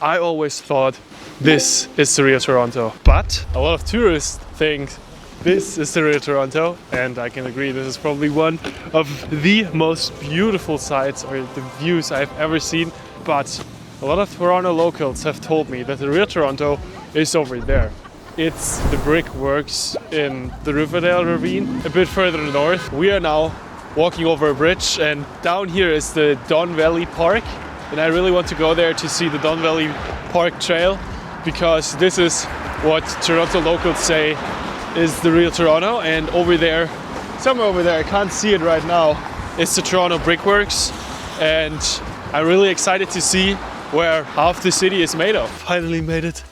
I always thought this is the real Toronto, but a lot of tourists think this is the real Toronto, and I can agree this is probably one of the most beautiful sights or the views I've ever seen. But a lot of Toronto locals have told me that the real Toronto is over there. It's the Brickworks in the Riverdale Ravine, a bit further north. We are now walking over a bridge, and down here is the Don Valley Park. And I really want to go there to see the Don Valley Park Trail, because this is what Toronto locals say is the real Toronto. And over there, somewhere over there, I can't see it right now, is the Toronto Brickworks. And I'm really excited to see where half the city is made of. Finally made it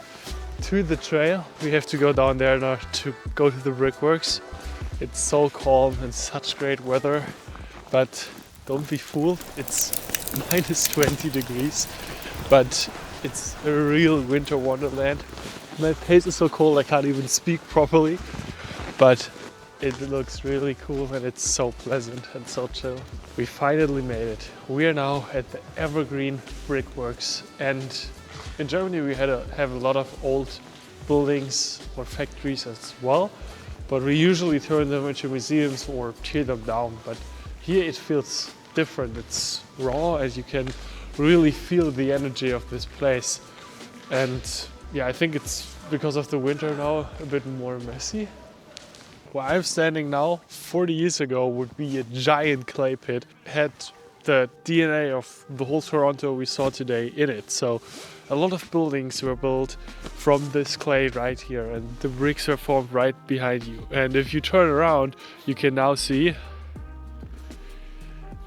to the trail. We have to go down there now to go to the Brickworks. It's so calm and such great weather, but don't be fooled, it's minus 20 degrees, but it's a real winter wonderland. My face is so cold I can't even speak properly, but it looks really cool and it's so pleasant and so chill. We finally made it. We are now at the Evergreen Brickworks, and in Germany we have a lot of old buildings or factories as well, but we usually turn them into museums or tear them down. But here it feels different. It's raw, as you can really feel the energy of this place. And yeah, I think it's because of the winter now a bit more messy. Where I'm standing now, 40 years ago, would be a giant clay pit. Had the DNA of the whole Toronto we saw today in it. So a lot of buildings were built from this clay right here, and the bricks are formed right behind you. And if you turn around, you can now see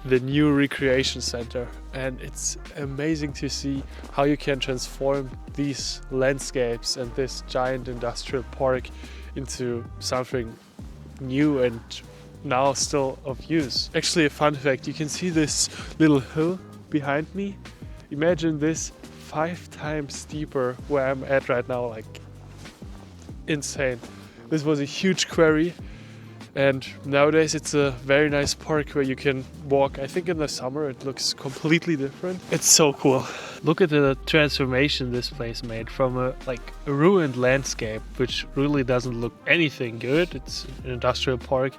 the new recreation center, and it's amazing to see how you can transform these landscapes and this giant industrial park into something new and now still of use. Actually, a fun fact, you can see this little hill behind me. Imagine this 5 times steeper where I'm at right now, like insane. This was a huge quarry, and nowadays it's a very nice park where you can walk. I think in the summer it looks completely different. It's so cool. Look at the transformation this place made from a ruined landscape, which really doesn't look anything good. It's an industrial park.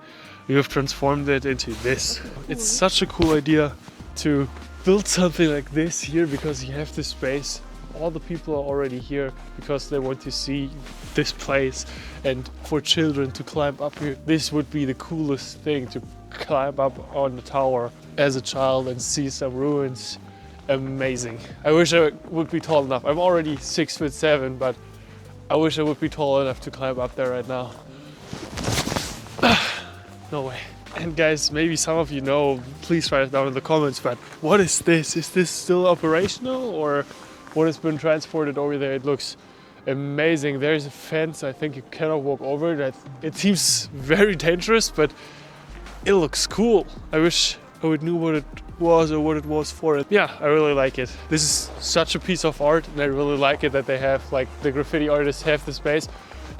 We have transformed it into this. It's such a cool idea to build something like this here, because you have this space. All the people are already here because they want to see this place, and for children to climb up here, this would be the coolest thing, to climb up on the tower as a child and see some ruins. Amazing. I wish I would be tall enough. I'm already 6'7", but I wish I would be tall enough to climb up there right now. No way. And guys, maybe some of you know, please write it down in the comments, but what is this? Is this still operational, or what has been transported over there? It looks amazing. There's a fence. I think you cannot walk over it. It seems very dangerous, but it looks cool. I wish I would knew what it was or what it was for. Yeah, I really like it. This is such a piece of art, and I really like it that they have, like, the graffiti artists have the space.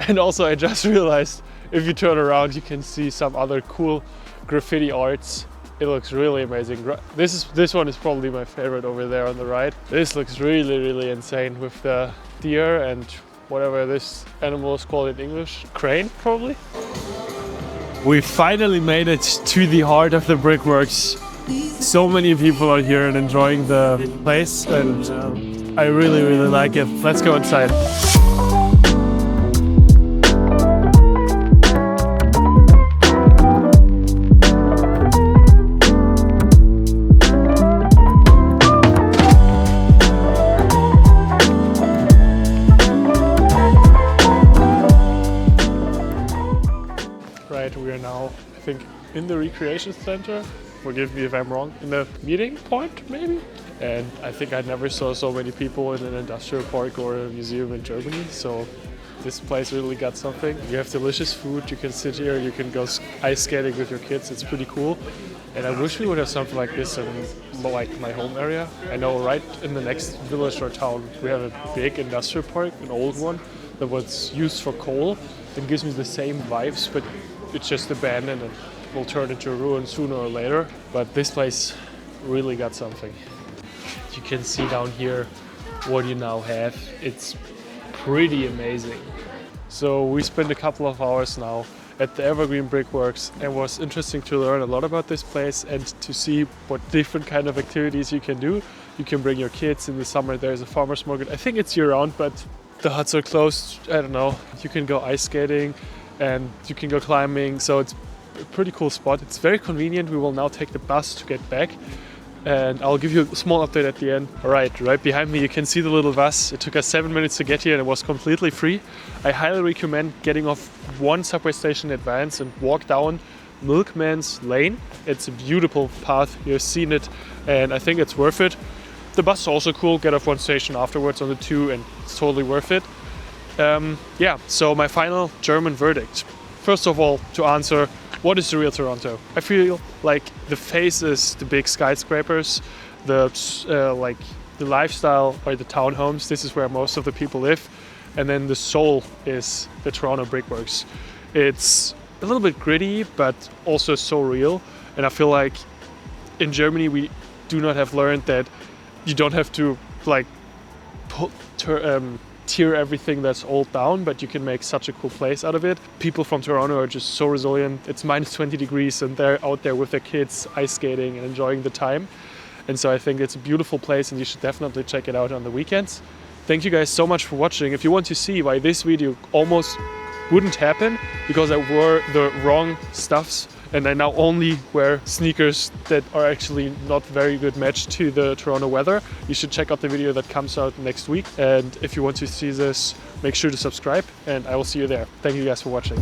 And also I just realized, if you turn around, you can see some other cool graffiti arts. It looks really amazing. This one is probably my favorite over there on the right. This looks really, really insane with the deer and whatever this animal is called in English. Crane, probably? We finally made it to the heart of the Brickworks. So many people are here and enjoying the place, and I really, really like it. Let's go inside. We are now, I think, in the recreation center. Forgive me if I'm wrong. In the meeting point, maybe? And I think I never saw so many people in an industrial park or a museum in Germany. So this place really got something. You have delicious food. You can sit here. You can go ice skating with your kids. It's pretty cool. And I wish we would have something like this in my home area. I know right in the next village or town we have a big industrial park, an old one that was used for coal. It gives me the same vibes, but it's just abandoned and will turn into a ruin sooner or later. But this place really got something. You can see down here what you now have. It's pretty amazing. So we spent a couple of hours now at the Evergreen Brickworks, and it was interesting to learn a lot about this place and to see what different kind of activities you can do. You can bring your kids in the summer. There's a farmer's market. I think it's year round, but the huts are closed. I don't know. You can go ice skating and you can go climbing. So it's a pretty cool spot. It's very convenient. We will now take the bus to get back. And I'll give you a small update at the end. All right behind me you can see the little bus. It took us 7 minutes to get here and it was completely free. I highly recommend getting off one subway station in advance and walk down Milkman's Lane. It's a beautiful path, you've seen it, and I think it's worth it. The bus is also cool, get off one station afterwards on the 2 and it's totally worth it. Yeah, so my final German verdict. First of all, to answer, what is the real Toronto? I feel like the face is the big skyscrapers, the lifestyle or the townhomes. This is where most of the people live. And then the soul is the Toronto Brickworks. It's a little bit gritty, but also so real. And I feel like in Germany, we do not have learned that you don't have to tear everything that's old down, but you can make such a cool place out of it. People from Toronto are just so resilient. It's minus 20 degrees and they're out there with their kids ice skating and enjoying the time. And so I think it's a beautiful place and you should definitely check it out on the weekends. Thank you guys so much for watching. If you want to see why this video almost wouldn't happen because I wore the wrong stuffs and I now only wear sneakers that are actually not very good match to the Toronto weather, you should check out the video that comes out next week. And if you want to see this, make sure to subscribe and I will see you there. Thank you guys for watching.